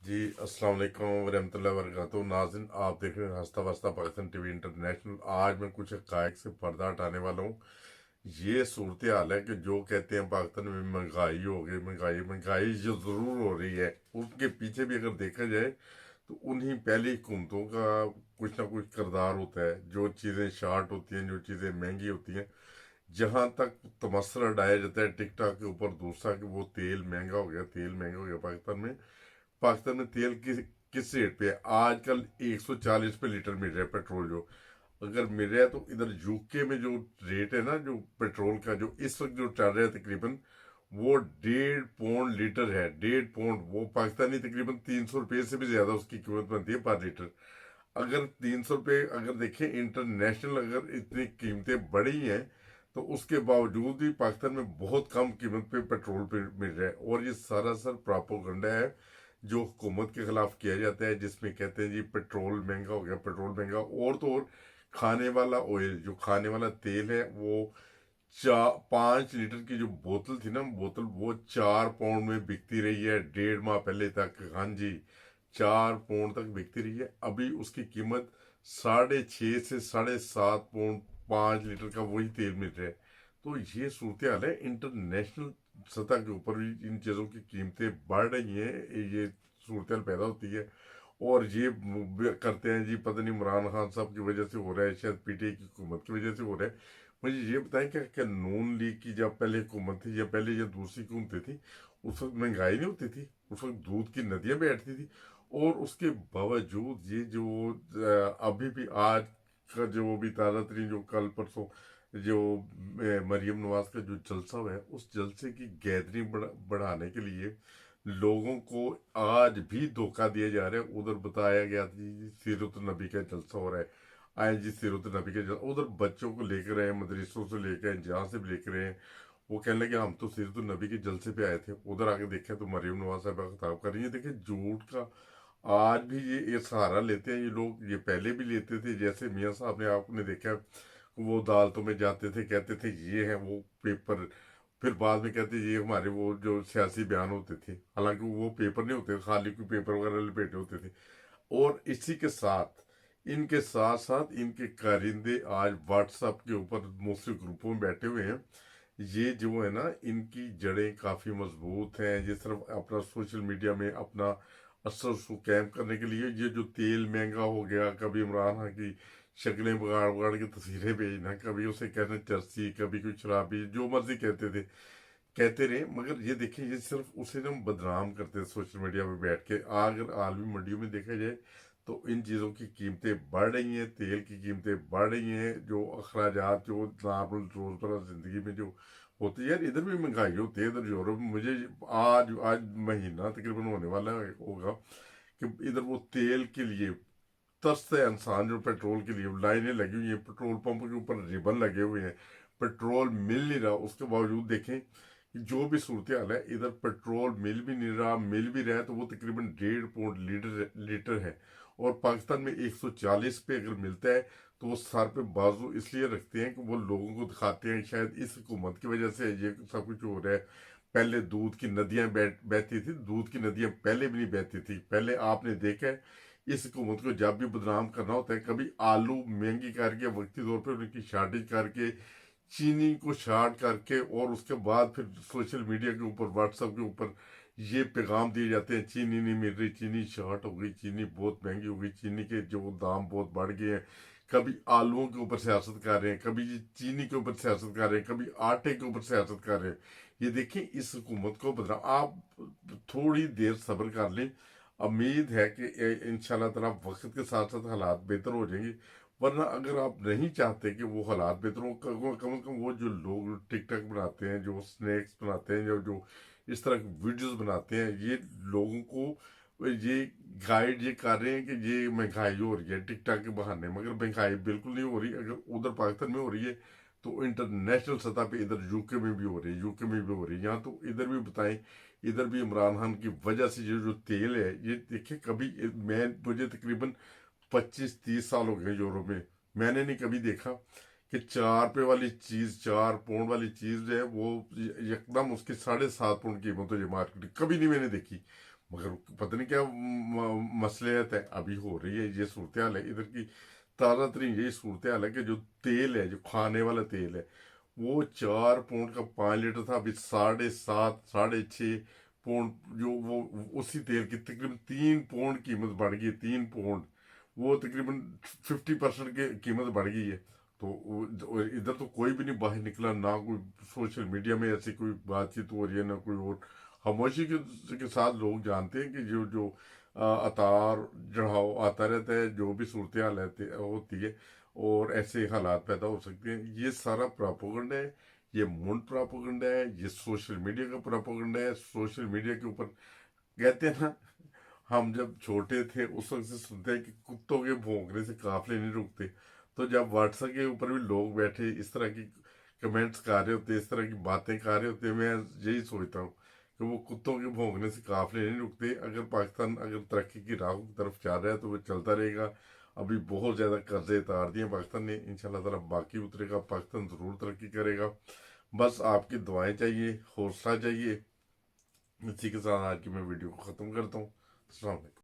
जी अस्सलाम वालेकुम वरहमतुल्लाहि वबरकातुहू। नाज़रीन, आप देख रहे हैं हंसता वस्ता पाकिस्तान टीवी इंटरनेशनल। आज मैं कुछ हक़ाइक़ से पर्दा हटाने वाला हूँ। ये सूरत हाल है कि जो कहते हैं पाकिस्तान में महंगाई हो गई, महंगाई महंगाई जो ज़रूर हो रही है, उनके पीछे भी अगर देखा जाए तो उन्हीं पहली हुकूमतों का कुछ ना कुछ किरदार होता है। जो चीज़ें शार्ट होती हैं, जो चीज़ें महंगी होती हैं, जहाँ तक तमस्सा डाया जाता है टिकटॉक के ऊपर दूसरा कि वो तेल महंगा हो गया, तेल महंगा हो गया। पाकिस्तान में तेल किस रेट पे है आजकल? 140 पे लीटर मिल रहा है पेट्रोल। जो अगर मिल रहा है तो इधर यूके में जो रेट है ना, जो पेट्रोल का जो इस वक्त जो चल रहा है तकरीबन वो 1.5 पौंड लीटर है। 1.5 पौंड, वो पाकिस्तानी तकरीबन 300 रुपये से भी ज्यादा उसकी कीमत बनती है पर लीटर। अगर 300 रुपये अगर देखें इंटरनेशनल, अगर इतनी कीमतें बढ़ी हैं तो उसके बावजूद भी पाकिस्तान में बहुत कम कीमत पे पेट्रोल पे मिल रहा है। और ये सरासर प्रोपोगंडा है जो हुकूमत के खिलाफ किया जाता है, जिसमें कहते हैं जी पेट्रोल महंगा हो गया, पेट्रोल महंगा। और तो और खाने वाला ऑयल, जो खाने वाला तेल है, वो 5 लीटर की जो बोतल थी ना, बोतल वो 4 पौंड में बिकती रही है 1.5 माह पहले तक। हाँ जी, 4 पौंड तक बिकती रही है। अभी उसकी कीमत 6.5 से 7.5 पौंड 5 लीटर का वही तेल मिल रहा है। तो ये सूरत हाल है। इंटरनेशनल सतह के ऊपर भी इन चीज़ों की कीमतें बढ़ रही हैं, ये सूरत हाल पैदा होती है। और ये करते हैं जी, पता नहीं इमरान खान साहब की वजह से हो रहा है, शायद पीटीआई की हुकूमत की वजह से हो रहा है। मुझे ये बताएं क्या क्या नून लीग की जब पहले हुकूमत थी या पहले जब दूसरी हुकूमतें थी, उस वक्त महंगाई नहीं होती थी? उस वक्त दूध की नदियां बैठती थी। और उसके बावजूद ये जो अभी भी आज का जो भी ताज़ा तरीन जो कल परसों जो मरियम नवाज का जो जलसा हुआ है, उस जलसे की गैदरिंग बढ़ाने के लिए लोगों को आज भी धोखा दिया जा रहा है। उधर बताया गया था जी सीरत नबी का जलसा हो रहा है, आए जी सीरत नबी का जलसा। उधर बच्चों को लेकर आए, मदरसों से लेकर आए, जहाँ से भी लेकर आए, वो कहने लगे हम तो सीरत नबी के जलसे पे आए थे। उधर आके देखा तो मरियम नवाज साहब खिताब कर रही है। देखिए झूठ का आज भी ये सहारा लेते हैं ये लोग। ये पहले भी लेते थे, जैसे मियाँ साहब ने आपने देखा वो अदालतों में जाते थे, कहते थे ये है वो पेपर, फिर बाद में कहते ये हमारे वो जो सियासी बयान होते थे, हालांकि वो पेपर नहीं होते, खाली कोई पेपर वगैरह लपेटे होते थे। और इसी के साथ इनके साथ साथ इनके कारिंदे आज व्हाट्सएप के ऊपर मुख्तलिफ ग्रुपों में बैठे हुए हैं। ये जो है ना, इनकी जड़ें काफ़ी मजबूत हैं। जिस तरफ अपना सोशल मीडिया में अपना असर उसको कैम करने के लिए ये जो तेल महंगा हो गया, कभी इमरान खान की शक्लें बगाड़ बगाड़ के तस्वीरें भेजना, कभी उसे कहना चर्सी, कभी कोई शराबी, जो मर्जी कहते थे, कहते रहे। मगर ये देखिए, ये सिर्फ उसे ना बदनाम करते हैं सोशल मीडिया पे बैठ के। अगर आलमी मंडियों में देखा जाए तो इन चीज़ों की कीमतें बढ़ रही हैं, तेल की कीमतें बढ़ रही हैं। जो अखराजात जो नॉर्मल रोज़मर्रा ज़िंदगी में जो होती है, यार इधर भी महंगाई होती है। इधर यूरोप में मुझे आज आज महीना तकरीबन होने वाला होगा कि इधर वो तेल के लिए तरसते हैं इंसान। जो पेट्रोल के लिए लाइनें लगी हुई हैं, पेट्रोल पंप के ऊपर रिबन लगे हुए हैं, पेट्रोल मिल नहीं रहा। उसके बावजूद देखें कि जो भी सूरत हाल है, इधर पेट्रोल मिल भी नहीं रहा, मिल भी रहा है तो वो तकरीबन 1.5 पौंड लीटर है। और पाकिस्तान में 140 पे अगर मिलता है तो वो सर पे बाजू इसलिए रखते हैं कि वो लोगों को दिखाते हैं शायद इस हुकूमत की वजह से ये सब कुछ हो रहा है। पहले दूध की नदियां बहती थी, दूध की नदियां पहले भी नहीं बहती थी। पहले आपने देखा है इस हुकूमत को जब भी बदनाम करना होता है, कभी आलू महंगी करके वक्ती तौर पर उनकी शार्टेज करके, चीनी को शार्ट करके, और उसके बाद फिर सोशल मीडिया के ऊपर व्हाट्सएप के ऊपर ये पैगाम दिए जाते हैं चीनी नहीं मिल रही, चीनी शार्ट हो गई, चीनी बहुत महंगी हो गई, चीनी के जो दाम बहुत बढ़ गए हैं। कभी आलूओं के ऊपर सियासत कर रहे हैं, कभी चीनी के ऊपर सियासत कर रहे हैं, कभी आटे के ऊपर सियासत कर रहे हैं। ये देखिए इस हुकूमत को बदला। आप थोड़ी देर सब्र कर लें, उम्मीद है कि इंशाल्लाह ताला वक्त के साथ साथ हालात बेहतर हो जाएंगे। वरना अगर आप नहीं चाहते कि वो हालात बेहतर हो, कम से कम वो जो लोग टिकटॉक बनाते हैं, जो स्नैक्स बनाते हैं, जो इस तरह की वीडियोस बनाते हैं, ये लोगों को ये गाइड ये कर रहे हैं कि ये महंगाई हो रही है टिकटॉक के बहाने। मगर महंगाई बिल्कुल नहीं हो रही। अगर उधर पाकिस्तान में हो रही है तो इंटरनेशनल सतह पे इधर यूके में भी हो रही है, यूके में भी हो रही है। यहाँ तो इधर भी बताएं, इधर भी इमरान खान की वजह से ये जो तेल है, ये देखिए कभी मैं मुझे तकरीबन 25-30 साल हो गए यूरोप में, मैंने नहीं कभी देखा कि 4 पे वाली चीज, 4 पौंड वाली चीज जो है वो एकदम उसकी 7.5 पौंड कीमत हो जाए मार्केट, कभी नहीं मैंने देखी। मगर पता नहीं क्या मसलियत है अभी हो रही है ये सूरत हाल है इधर की। ताज़ा तरीन यही सूरत हाल है कि जो तेल है, जो खाने वाला तेल है, वो 4 पौंड का 5 लीटर था, अभी 7.5 6 पौंड जो वो उसी तेल की तकरीबन 3 पौंड कीमत बढ़ गई है। 3 पौंड वो तकरीबन 50% की कीमत बढ़ गई है। तो इधर तो कोई भी नहीं बाहर निकला, ना कोई सोशल मीडिया में ऐसी कोई बातचीत हो रही है, ना कोई और। खामोशी के साथ लोग जानते हैं कि जो जो अतार चढ़ाव आता रहता है, जो भी सूरत हाल होती है और ऐसे हालात पैदा हो सकते हैं, ये सारा प्रोपेगेंडा है। ये मुंड प्रोपेगेंडा है, ये सोशल मीडिया का प्रोपेगेंडा है। सोशल मीडिया के ऊपर कहते हैं ना, हम जब छोटे थे उस वक्त से सुनते हैं कि कुत्तों के भौंकने से काफले नहीं रुकते। तो जब व्हाट्सएप के ऊपर भी लोग बैठे इस तरह की कमेंट्स कर रहे होते, इस तरह की बातें कर रहे होते, मैं यही सोचता हूँ कि वो कुत्तों के भौंकने से काफले नहीं रुकते। अगर पाकिस्तान अगर तरक्की की राह की तरफ जा रहा है तो वो चलता रहेगा। अभी बहुत ज़्यादा कर्जे उतार दिए पाकिस्तान ने, इंशाल्लाह ताला बाकी उतरेगा, पाकिस्तान ज़रूर तरक्की करेगा। बस आपकी दुआएं चाहिए, हौसला चाहिए। इसी के साथ आज की मैं वीडियो को ख़त्म करता हूँ। अस्सलाम वालेकुम।